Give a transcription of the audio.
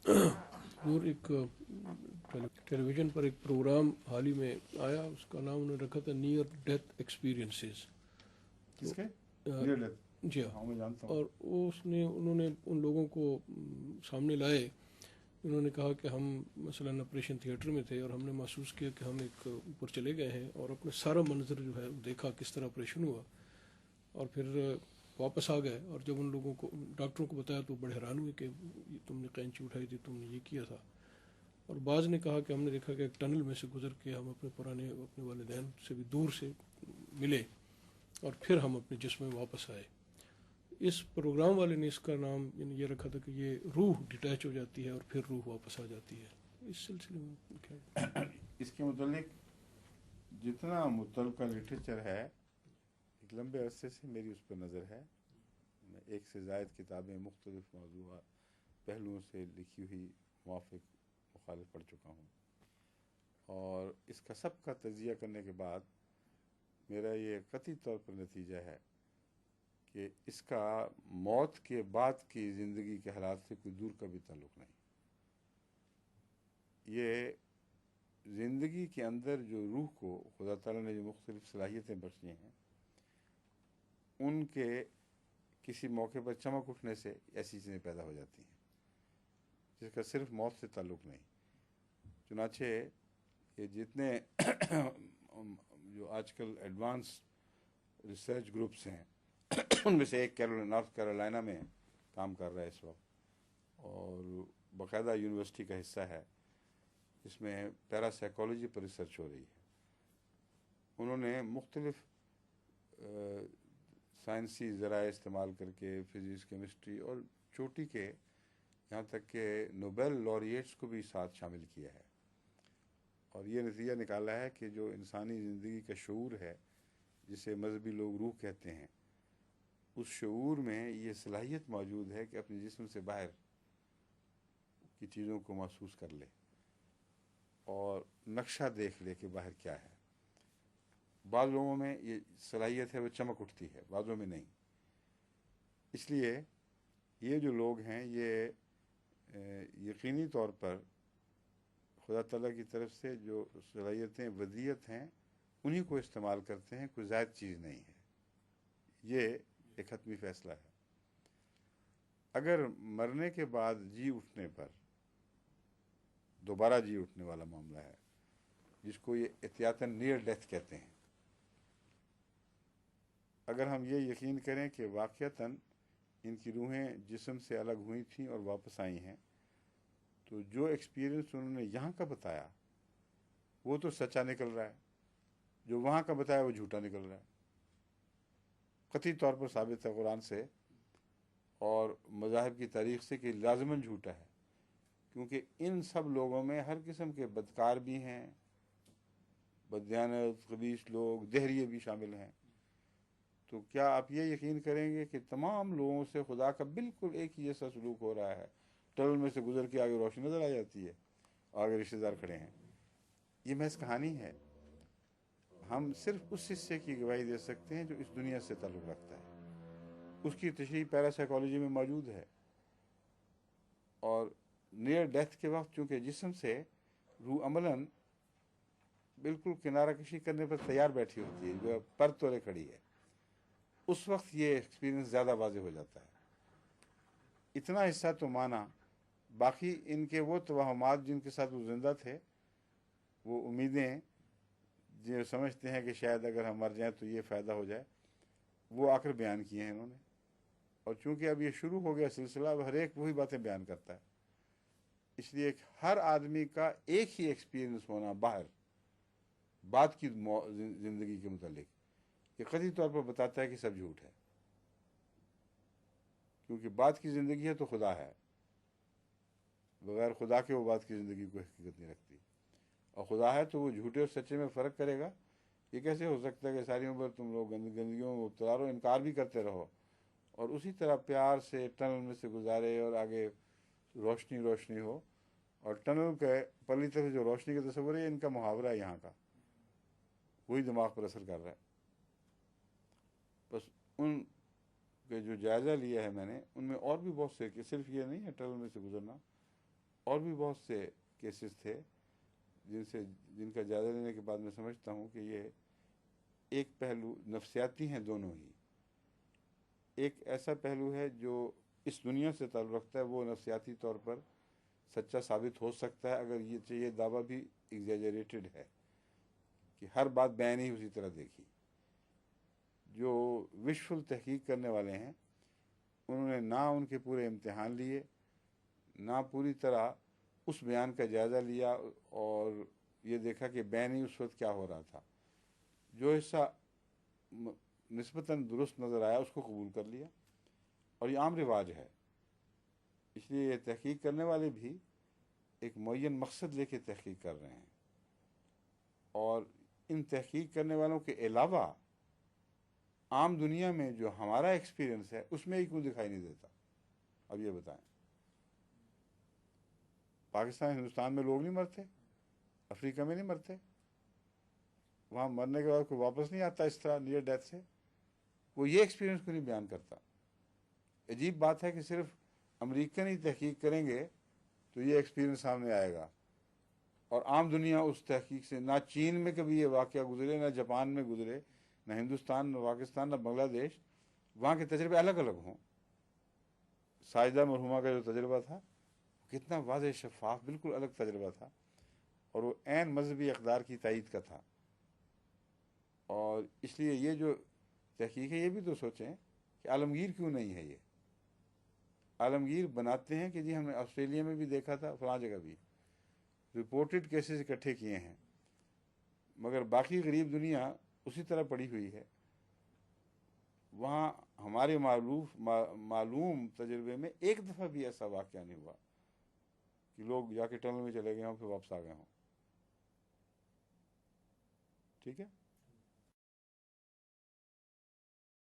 حضور ایک ٹیلی ویژن پر ایک پروگرام حال ہی میں آیا، اس کا نام انہوں نے رکھا تھا نیئر ڈیتھ ایکسپیرینسز. کس کے؟ آ، نیئر ڈیتھ. جی ہاں. ہاں میں جانتا ہوں. اور انہوں نے ان لوگوں کو سامنے لائے. انہوں نے کہا کہ ہم مثلاً آپریشن تھیٹر میں تھے اور ہم نے محسوس کیا کہ ہم ایک اوپر چلے گئے ہیں اور اپنے سارا منظر جو ہے دیکھا کس طرح آپریشن ہوا، اور پھر واپس آ گئے. اور جب ان لوگوں کو ڈاکٹروں کو بتایا تو بڑے حیران ہوئے کہ تم نے قینچی اٹھائی تھی، تم نے یہ کیا تھا. اور بعض نے کہا کہ ہم نے دیکھا کہ ایک ٹنل میں سے گزر کے ہم اپنے والدین سے بھی دور سے ملے اور پھر ہم اپنے جسم میں واپس آئے. اس پروگرام والے نے اس کا نام یعنی یہ رکھا تھا کہ یہ روح ڈیٹیچ ہو جاتی ہے اور پھر روح واپس آ جاتی ہے. اس سلسلے میں کیا اس کے متعلق جتنا متعلقہ لٹریچر ہے، ایک لمبے عرصے سے میری اس پر نظر ہے. میں ایک سے زائد کتابیں مختلف موضوعات پہلوؤں سے لکھی ہوئی موافق مخالف پڑھ چکا ہوں، اور اس کا سب کا تجزیہ کرنے کے بعد میرا یہ قطعی طور پر نتیجہ ہے کہ اس کا موت کے بعد کی زندگی کے حالات سے کوئی دور کا بھی تعلق نہیں. یہ زندگی کے اندر جو روح کو خدا تعالیٰ نے جو مختلف صلاحیتیں بخشی ہیں، ان کے کسی موقع پر چمک اٹھنے سے ایسی چیزیں پیدا ہو جاتی ہیں جس کا صرف موت سے تعلق نہیں. چنانچہ یہ جتنے جو آج کل ایڈوانس ریسرچ گروپس ہیں، ان میں سے ایک نارتھ کیرولینا میں کام کر رہا ہے اس وقت، اور باقاعدہ یونیورسٹی کا حصہ ہے. اس میں پیرا سائیکالوجی پر ریسرچ ہو رہی ہے. انہوں نے مختلف سائنسی ذرائع استعمال کر کے فزکس، کیمسٹری اور چوٹی کے یہاں تک کہ نوبل لوریٹس کو بھی ساتھ شامل کیا ہے، اور یہ نتیجہ نکالا ہے کہ جو انسانی زندگی کا شعور ہے، جسے مذہبی لوگ روح کہتے ہیں، اس شعور میں یہ صلاحیت موجود ہے کہ اپنے جسم سے باہر کی چیزوں کو محسوس کر لے اور نقشہ دیکھ لے کہ باہر کیا ہے. بعض لوگوں میں یہ صلاحیت ہے، وہ چمک اٹھتی ہے، بعضوں میں نہیں. اس لیے یہ جو لوگ ہیں یہ یقینی طور پر خدا تعالیٰ کی طرف سے جو صلاحیتیں ودیت ہیں انہی کو استعمال کرتے ہیں، کوئی زائد چیز نہیں ہے. یہ ایک حتمی فیصلہ ہے. اگر مرنے کے بعد جی اٹھنے پر دوبارہ جی اٹھنے والا معاملہ ہے، جس کو یہ احتیاطاً نیئر ڈیتھ کہتے ہیں، اگر ہم یہ یقین کریں کہ واقعتاً ان کی روحیں جسم سے الگ ہوئی تھیں اور واپس آئی ہیں، تو جو ایکسپیرینس انہوں نے یہاں کا بتایا وہ تو سچا نکل رہا ہے، جو وہاں کا بتایا وہ جھوٹا نکل رہا ہے. قطعی طور پر ثابت ہے قرآن سے اور مذاہب کی تاریخ سے کہ لازماً جھوٹا ہے، کیونکہ ان سب لوگوں میں ہر قسم کے بدکار بھی ہیں، بددیانت خبیث لوگ، دہریے بھی شامل ہیں. تو کیا آپ یہ یقین کریں گے کہ تمام لوگوں سے خدا کا بالکل ایک ہی جیسا سلوک ہو رہا ہے؟ ٹنل میں سے گزر کے آگے روشنی نظر آ جاتی ہے، آگے رشتے دار کھڑے ہیں. یہ محض کہانی ہے. ہم صرف اس حصے کی گواہی دے سکتے ہیں جو اس دنیا سے تعلق رکھتا ہے. اس کی تشریح پیرا سائیکالوجی میں موجود ہے. اور نیئر ڈیتھ کے وقت چونکہ جسم سے روح عملاً بالکل کنارہ کشی کرنے پر تیار بیٹھی ہوتی ہے، جو پر تولے کھڑی ہے، اس وقت یہ ایکسپیرینس زیادہ واضح ہو جاتا ہے. اتنا حصہ تو مانا، باقی ان کے وہ توہمات جن کے ساتھ وہ زندہ تھے، وہ امیدیں جو سمجھتے ہیں کہ شاید اگر ہم مر جائیں تو یہ فائدہ ہو جائے، وہ آ کر بیان کیے ہیں انہوں نے. اور چونکہ اب یہ شروع ہو گیا سلسلہ، اب ہر ایک وہی باتیں بیان کرتا ہے. اس لیے ہر آدمی کا ایک ہی ایکسپیرینس ہونا باہر بعد کی زندگی کے متعلق یہ قطعی طور پر بتاتا ہے کہ سب جھوٹ ہے، کیونکہ بعد کی زندگی ہے تو خدا ہے، بغیر خدا کے وہ بعد کی زندگی کو حقیقت نہیں رکھتی. اور خدا ہے تو وہ جھوٹے اور سچے میں فرق کرے گا. یہ کیسے ہو سکتا ہے کہ ساری عمر تم لوگ گندگیوں میں مبتلا رہو، انکار بھی کرتے رہو، اور اسی طرح پیار سے ٹنل میں سے گزارے اور آگے روشنی روشنی ہو. اور ٹنل کے پرلی طرف جو روشنی کا تصور ہے، ان کا محاورہ ہے یہاں کا، وہی دماغ پر اثر کر رہا ہے. بس ان کے جو جائزہ لیا ہے میں نے، ان میں اور بھی بہت سے، کہ صرف یہ نہیں ہے ٹنل میں سے گزرنا، اور بھی بہت سے کیسز تھے جن کا جائزہ لینے کے بعد میں سمجھتا ہوں کہ یہ ایک پہلو نفسیاتی ہیں دونوں ہی. ایک ایسا پہلو ہے جو اس دنیا سے تعلق رکھتا ہے، وہ نفسیاتی طور پر سچا ثابت ہو سکتا ہے اگر یہ دعویٰ بھی ایگزیجریٹڈ ہے کہ ہر بات بیان ہی اسی طرح دیکھی. جو وشفل تحقیق کرنے والے ہیں انہوں نے نہ ان کے پورے امتحان لیے، نہ پوری طرح اس بیان کا جائزہ لیا اور یہ دیکھا کہ بیان ہی اس وقت کیا ہو رہا تھا. جو حصہ نسبتاً درست نظر آیا اس کو قبول کر لیا، اور یہ عام رواج ہے. اس لیے یہ تحقیق کرنے والے بھی ایک معین مقصد لے کے تحقیق کر رہے ہیں، اور ان تحقیق کرنے والوں کے علاوہ عام دنیا میں جو ہمارا ایکسپیرینس ہے اس میں ہی کیوں دکھائی نہیں دیتا؟ اب یہ بتائیں، پاکستان ہندوستان میں لوگ نہیں مرتے؟ افریقہ میں نہیں مرتے؟ وہاں مرنے کے بعد کوئی واپس نہیں آتا اس طرح نیئر ڈیتھ سے؟ وہ یہ ایکسپیرینس کو نہیں بیان کرتا. عجیب بات ہے کہ صرف امریکن ہی تحقیق کریں گے تو یہ ایکسپیرینس سامنے آئے گا، اور عام دنیا اس تحقیق سے، نہ چین میں کبھی یہ واقعہ گزرے، نہ جاپان میں گزرے، نہ ہندوستان، نہ پاکستان، نہ بنگلہ دیش، وہاں کے تجربے الگ الگ ہوں. ساجدہ مرحومہ کا جو تجربہ تھا کتنا واضح، شفاف، بالکل الگ تجربہ تھا، اور وہ عین مذہبی اقدار کی تائید کا تھا. اور اس لیے یہ جو تحقیق ہے یہ بھی تو سوچیں کہ عالمگیر کیوں نہیں ہے. یہ عالمگیر بناتے ہیں کہ جی ہم نے آسٹریلیا میں بھی دیکھا تھا، فلاں جگہ بھی رپورٹڈ کیسز اکٹھے کیے ہیں، مگر باقی غریب دنیا اسی طرح پڑی ہوئی ہے. وہاں ہمارے معلوم تجربے میں ایک دفعہ بھی ایسا واقعہ نہیں ہوا کہ لوگ جا کے ٹنل میں چلے گئے ہوں پھر واپس آ گئے ہوں. ٹھیک ہے.